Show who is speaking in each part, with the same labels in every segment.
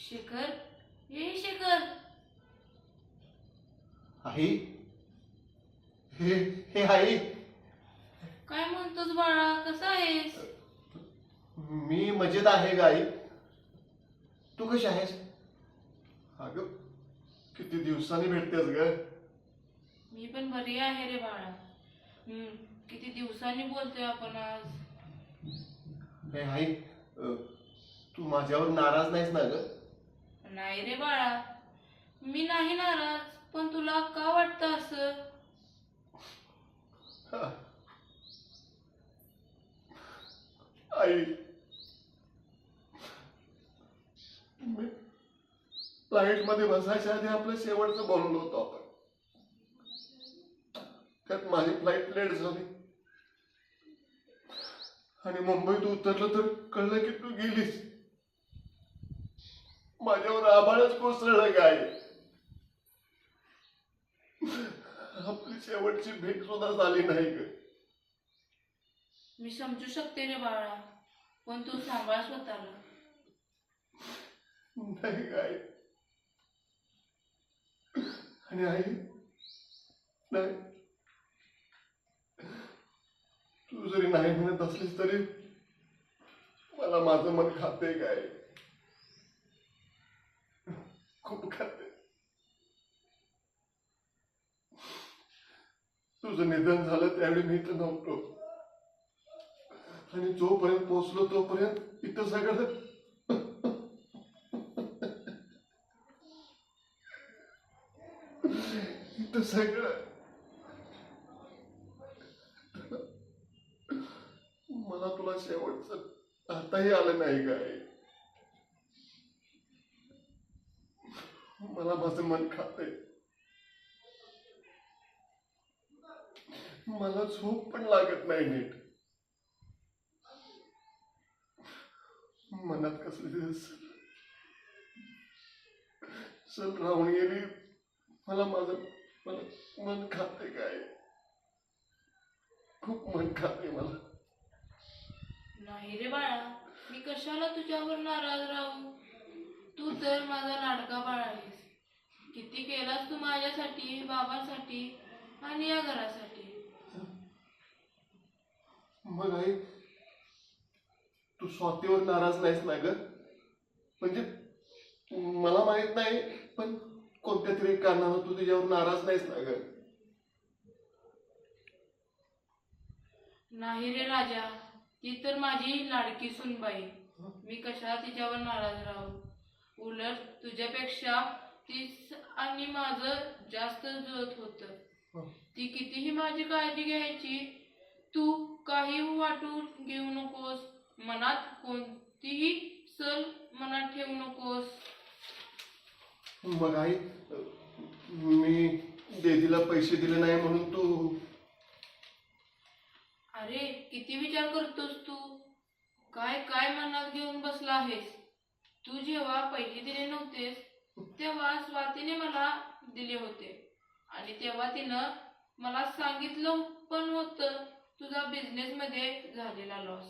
Speaker 1: शेखर, हे शेखर.
Speaker 2: आई, हे हे आई.
Speaker 1: काय म्हणतोस बाळा, कसा आहेस?
Speaker 2: मी मजेत आहे ग आई. तू कशी आहेस? अगं किती दिवसांनी भेटतेस ग.
Speaker 1: मी पण बरी आहे रे बाळा. किती दिवसांनी बोलतोय आपण आज.
Speaker 2: हे आई, तू माझ्यावर नाराज नाहीस ना ग?
Speaker 1: नाही रे बाळा, मी नाही नाराज, पण तुला का वाटतं असं?
Speaker 2: आई, फ्लाईट मध्ये बसायच्या आधी आपलं शेवटचं बोललो होतो आपण. त्यात माझी फ्लाईट लेट झाली आणि मुंबईत उतरलं तर कळलं की तू गेलीस. माझ्यावर आभाळच कोसळलं काय. आपली शेवटची भेट सुद्धा झाली नाही ग.
Speaker 1: मी समजू शकते रे बाळा, पण तू सांभाळ स्वतःला.
Speaker 2: नाही काय. आणि आई, नाही, तू जरी नाही म्हणत असलीस तरी मला माझं मन खाते काय. खूप खाते. तुझं निधन झालं त्यावेळी मी इथं नव्हतो आणि जोपर्यंत पोहोचलो तोपर्यंत इथं सगळं इथं सगळं मला तुला शेवटचं आताही आलं नाही काय. मला माझं मन खाते. मला झोप पण लागत नाही नीट. मनात कसली सल राहून गेली. मला मन खाते काय. खूप मन खाते मला.
Speaker 1: नाही रे बाळा, मी कशाला तुझ्यावर नाराज राहू. तू तर माझा लाडका बाळा आहेस. किती केलास तू माझ्यासाठी, बाबांसाठी आणि या घरासाठी.
Speaker 2: मग आई, तू स्वातीवर नाराज नाहीस ना ग? म्हणजे मला माहित नाही, पण कोणत्या तरी कारणानं तू तिच्यावर नाराज नाहीस ना ग?
Speaker 1: नाही रे राजा, ती तर माझी लाडकी सुनबाई. मी कशाला तिच्यावर नाराज राहू. उलट तुझ्यापेक्षा तीच आणि माझं जास्त जुळत होतं. ती कितीही माझी काळजी घ्यायची. तू काही वाटून घेऊ नकोस. मनात कोणतीही सल मनात ठेवू नकोस.
Speaker 2: मग आई, मी देदीला पैसे दिले नाही म्हणून तू.
Speaker 1: अरे किती विचार करतोस तू. काय काय मनात घेऊन बसला आहेस. तू जेव्हा पैसे दिले नव्हतेस तेव्हा स्वातीने मला दिले होते आणि तेव्हा तिनं मला सांगितलं पण होतं तुझा बिझनेस मध्ये झालेला लॉस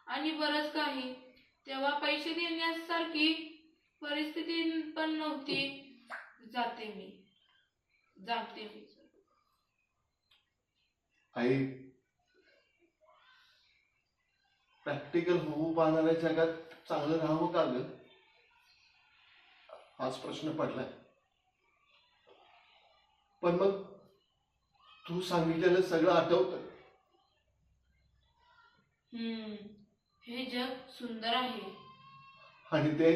Speaker 1: आणि बरंच काही. तेव्हा पैसे देण्यासारखी परिस्थिती पण नव्हती. जाते मी.
Speaker 2: आई, प्रॅक्टिकल होऊ पाहणाऱ्या जगात चांगलं राहावं का ग? हाच प्रश्न पडलाय. पण मग तू सांगितलेलं सगळं आठवतं.
Speaker 1: हे जग सुंदर आहे.
Speaker 2: आणि ते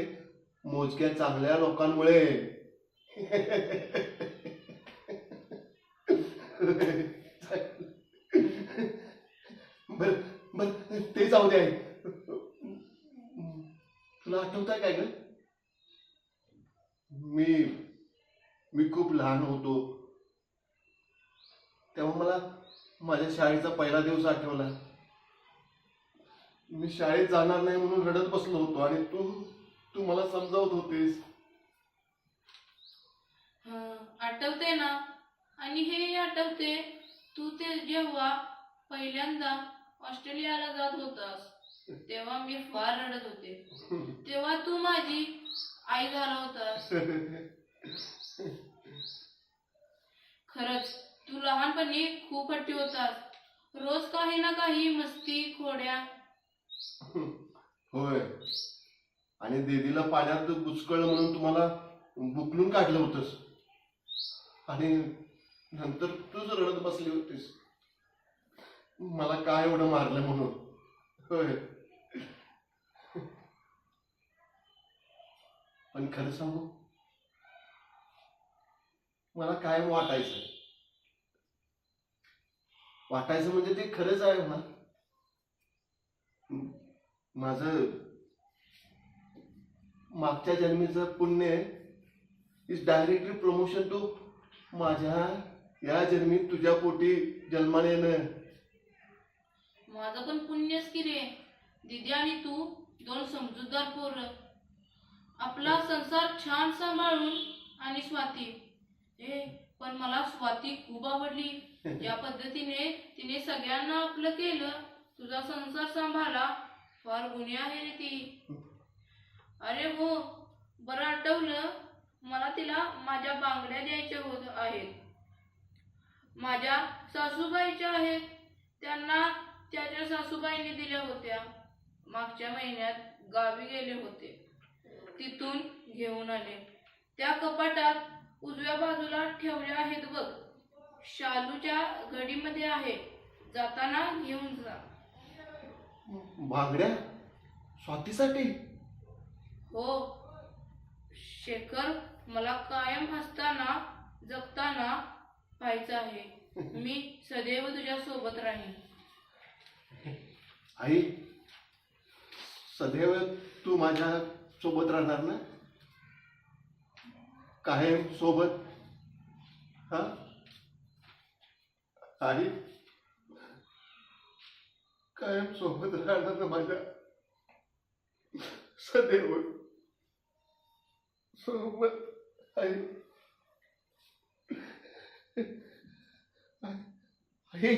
Speaker 2: मोजक्या चांगल्या लोकांमुळे. बर बर, ते जाऊ दे आई. तुला आठवतंय काय ग? मी खूप लहान होतो तेव्हा मला माझ्या शाळेचा पहिला दिवस आठवला. मी शाळेत जाणार नाही म्हणून रडत बसलो होतो आणि तू मला समजावत होतीस.
Speaker 1: आठवते ना. आणि हे आठवते तू ते जेव्हा पहिल्यांदा ऑस्ट्रेलियाला जात होतास तेव्हा मी फार रडत होते. तेव्हा तू माझी आई झाला होतास. खरंच तू लहानपणी खूप हट्टी होतास. रोज काही ना काही मस्ती खोड्या.
Speaker 2: होय. आणि दीदीला पाण्यात बुचकळलं म्हणून तुम्हाला बुकलून काढलं होतंस. आणि नंतर तूच रडत बसली होतीस मला काय एवढं मारलं म्हणून. होय. पण खरं सांगू, मला कायम वाटायचं म्हणजे ते खरंच आहे ना. माझं मागच्या जन्मीचं पुण्य इज डायरेक्टली प्रमोशन टू माझ्या या जन्मी तुझ्या पोटी जन्माने येणं.
Speaker 1: माझं पण पुण्यच की रे. दीदी आणि तू दोन समजूतदार पोरं. आपला संसार छान सांभाळून. आणि स्वाती, पण मला स्वाती खूप आवडली. ज्या पद्धतीने तिने सगळ्यांना आपलं केलं, तुझा संसार सांभाळला, फार गुणी आहे रे ती. अरे हो, बरं आठवलं, मला तिला माझ्या बांगड्या द्यायच्या होत आहेत. माझ्या सासूबाईच्या आहेत. त्यांना त्याच्या सासूबाईंनी दिल्या होत्या. मागच्या महिन्यात गावी गेले होते, तिथून घेऊन आले. त्या कपाटात उजव्या बाजूला ठेवल्या आहेत बघ. शालूच्या घडीमध्ये आहे. जाताना घेऊन जा.
Speaker 2: बांगड्या स्वातीसाठी?
Speaker 1: हो शेखर, मला कायम हसताना जगताना पाहायचं आहे. मी सदैव तुझ्या सोबत राहीन.
Speaker 2: आई, सदैव तू माझ्या सोबत राहणार ना? कायम सोबत? हा आई, कायम सोबत राहणार ना माझ्या? सदैव सोबत आई. आई